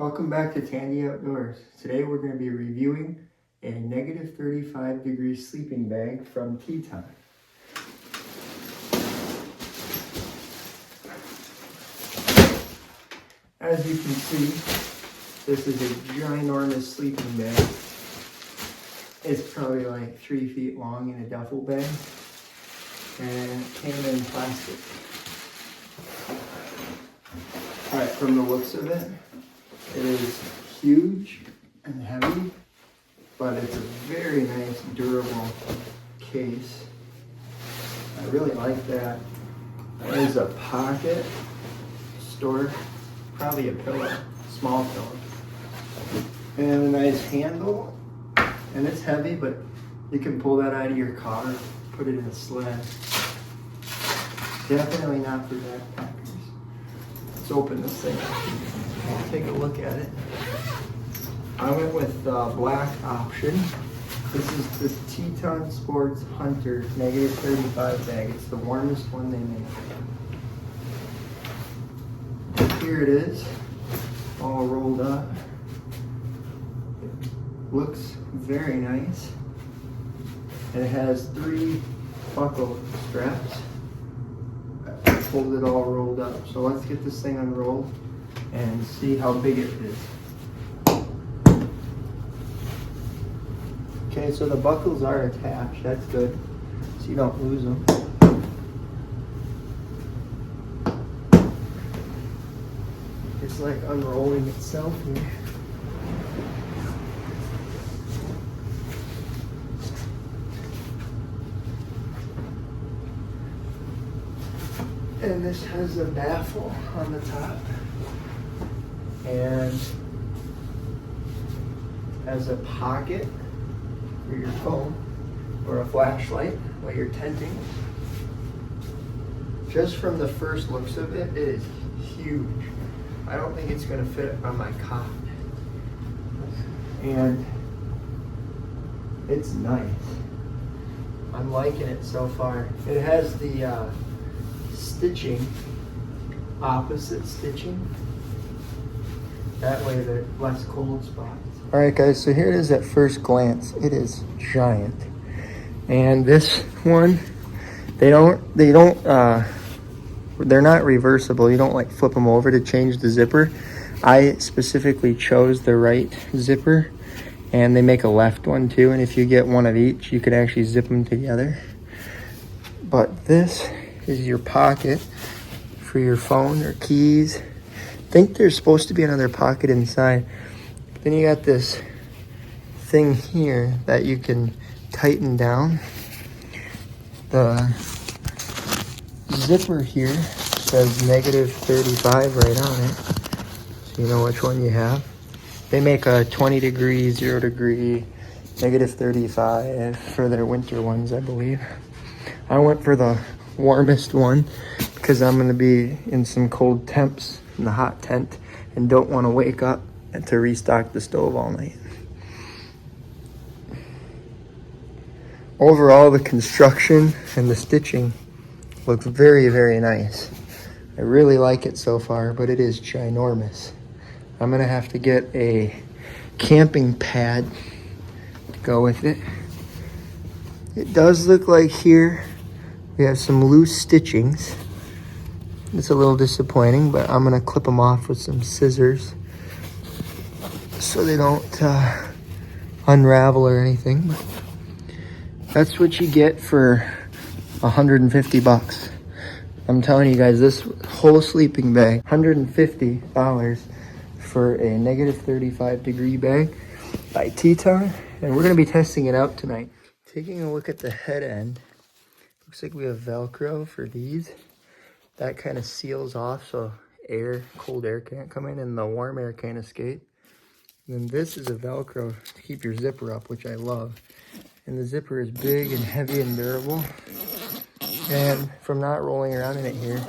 Welcome back to Tandy Outdoors. Today we're going to be reviewing a negative 35 degree sleeping bag from Teton. As you can see, this is a ginormous sleeping bag. It's probably like 3 feet long in a duffel bag, and it came in plastic. Alright, from the looks of it, it is huge and heavy, but it's a very nice, durable case. I really like that. There's a pocket stored, probably a pillow, small pillow, and a nice handle. And it's heavy, but you can pull that out of your car, put it in a sled. Definitely not for backpackers. Let's open this thing up. Take a look at it. I went with the black option. This is this Teton Sports Hunter negative 35 bag. It's the warmest one they make. Here it is, all rolled up. It looks very nice. And it has 3 buckle straps. Hold it all rolled up. So let's get this thing unrolled and see how big it is. Okay, so the buckles are attached. That's good, so you don't lose them. It's like unrolling itself here. And this has a baffle on the top and has a pocket for your phone or a flashlight while you're tenting. Just from the first looks of it, it is huge. I don't think it's going to fit on my cot. And it's nice. I'm liking it so far. It has the stitching, opposite stitching. That way there are less cold spots. All right, guys, so here it is at first glance. It is giant. And this one, they're not reversible. You don't like flip them over to change the zipper. I specifically chose the right zipper, and they make a left one too. And if you get one of each, you could actually zip them together. But this is your pocket for your phone or keys. I think there's supposed to be another pocket inside. Then you got this thing here that you can tighten down. The zipper here says negative 35 right on it, so you know which one you have. They make a 20 degree, 0 degree, negative 35 for their winter ones, I believe. I went for the warmest one because I'm going to be in some cold temps in the hot tent and don't want to wake up and to restock the stove all night. Overall, the construction and the stitching looks very, very nice. I really like it so far, but it is ginormous. I'm going to have to get a camping pad to go with it. It does look like here we have some loose stitchings. It's a little disappointing, but I'm gonna clip them off with some scissors so they don't unravel or anything. But that's what you get for 150 bucks. I'm telling you guys, this whole sleeping bag, $150 for a negative 35 degree bag by Teton. And we're gonna be testing it out tonight. Taking a look at the head end, looks like we have Velcro for these. That kind of seals off so cold air can't come in and the warm air can't escape. And then this is a Velcro to keep your zipper up, which I love. And the zipper is big and heavy and durable. And from not rolling around in it here,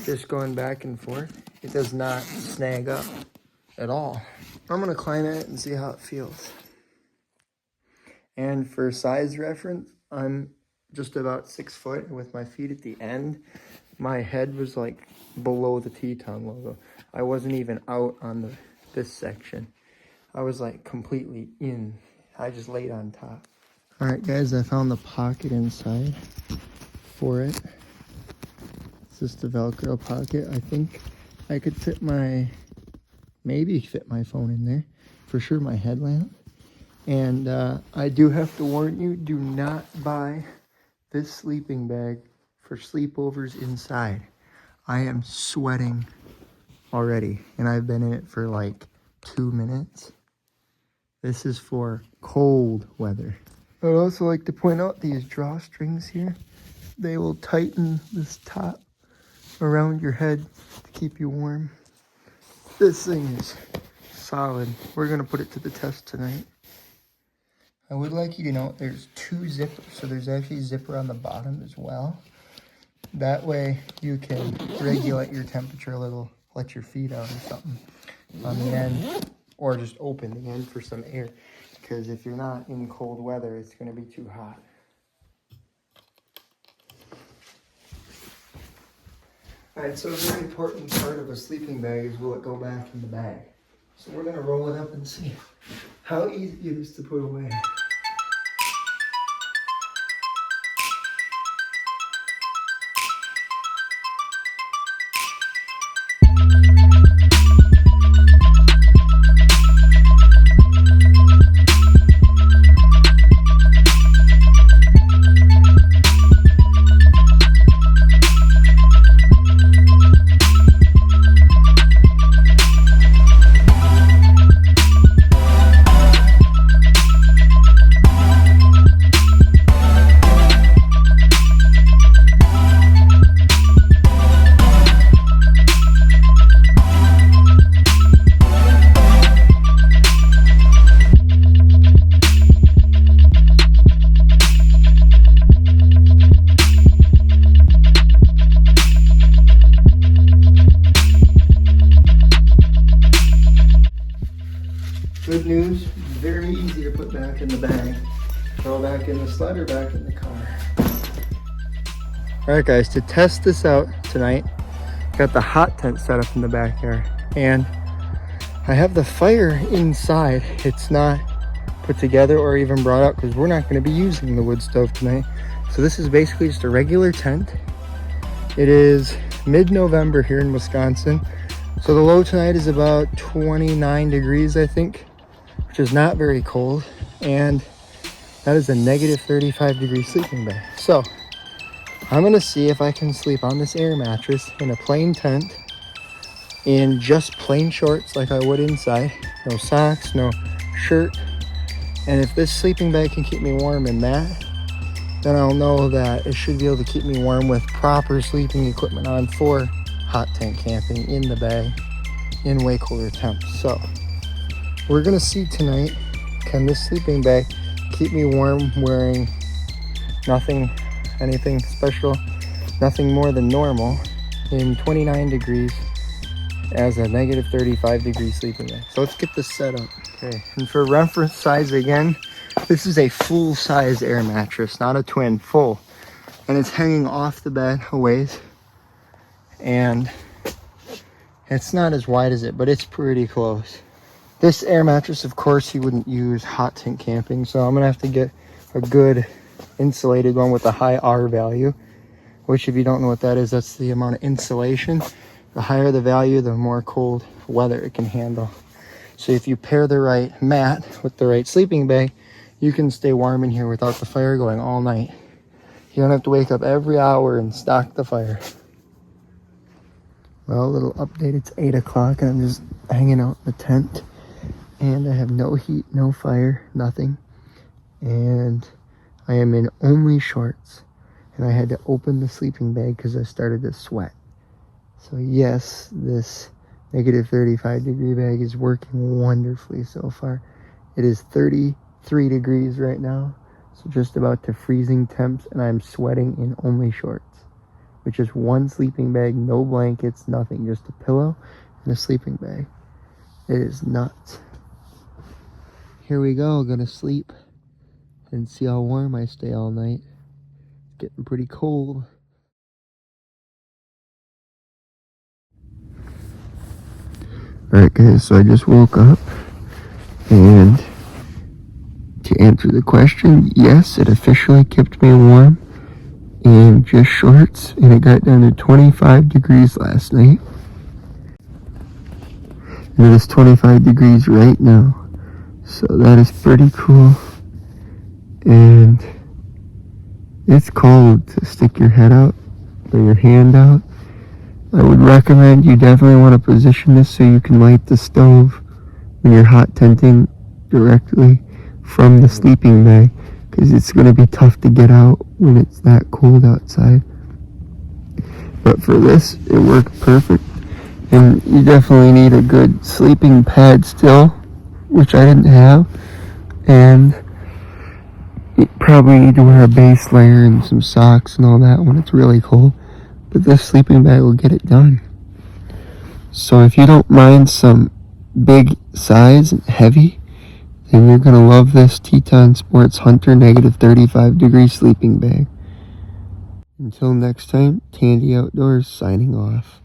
just going back and forth, it does not snag up at all. I'm gonna climb in it and see how it feels. And for size reference, I'm just about 6 foot with my feet at the end. My head was like below the Teton logo. I wasn't even out on the this section. I was like completely in. I just laid on top. All right, guys, I found the pocket inside for it. It's just a Velcro pocket. I think I could fit maybe fit my phone in there. For sure, my headlamp. And I do have to warn you, do not buy this sleeping bag for sleepovers inside. I am sweating already, and I've been in it for like 2 minutes. This is for cold weather. I would also like to point out these drawstrings here. They will tighten this top around your head to keep you warm. This thing is solid. We're gonna put it to the test tonight. I would like you to know there's 2 zippers, so there's actually a zipper on the bottom as well. That way you can regulate your temperature a little, let your feet out or something on the end, or just open the end for some air. Because if you're not in cold weather, it's going to be too hot. Alright, so a very important part of a sleeping bag is, will it go back in the bag? So we're going to roll it up and see how easy it is to put away. Good news, very easy to put back in the bag. Throw back in the sled or back in the car. All right, guys, to test this out tonight, got the hot tent set up in the backyard, and I have the fire inside. It's not put together or even brought out because we're not going to be using the wood stove tonight. So this is basically just a regular tent. It is mid-November here in Wisconsin. So the low tonight is about 29 degrees, I think, which is not very cold. And that is a negative 35 degree sleeping bag. So I'm gonna see if I can sleep on this air mattress in a plain tent in just plain shorts like I would inside. No socks, no shirt. And if this sleeping bag can keep me warm in that, then I'll know that it should be able to keep me warm with proper sleeping equipment on for hot tent camping in the bag in way colder temps. So we're gonna see tonight, can this sleeping bag keep me warm wearing anything special, nothing more than normal in 29 degrees as a negative 35 degree sleeping bag. So let's get this set up. Okay, and for reference size again, this is a full size air mattress, not a twin, full. And it's hanging off the bed a ways. And it's not as wide as it, but it's pretty close. This air mattress, of course, you wouldn't use hot tent camping, so I'm gonna have to get a good insulated one with a high R value, which, if you don't know what that is, that's the amount of insulation. The higher the value, the more cold weather it can handle. So if you pair the right mat with the right sleeping bag, you can stay warm in here without the fire going all night. You don't have to wake up every hour and stock the fire. Well, a little update, it's 8 o'clock and I'm just hanging out in the tent. And I have no heat, no fire, nothing. And I am in only shorts. And I had to open the sleeping bag because I started to sweat. So yes, this negative 35 degree bag is working wonderfully so far. It is 33 degrees right now. So just about to freezing temps, and I'm sweating in only shorts. Which is one sleeping bag, no blankets, nothing, just a pillow and a sleeping bag. It is nuts. Here we go, gonna sleep and see how warm I stay all night. It's getting pretty cold. Alright guys, so I just woke up, and to answer the question, yes, it officially kept me warm in just shorts, and it got down to 25 degrees last night. And it is 25 degrees right now, so that is pretty cool. And it's cold to stick your head out or your hand out. I would recommend you definitely want to position this so you can light the stove when you're hot tenting directly from the sleeping bag, because it's going to be tough to get out when it's that cold outside. But for this, it worked perfect. And you definitely need a good sleeping pad still, which I didn't have. And you probably need to wear a base layer and some socks and all that when it's really cold. But this sleeping bag will get it done. So if you don't mind some big size and heavy, then you're going to love this Teton Sports Hunter negative 35 degree sleeping bag. Until next time, Tandy Outdoors signing off.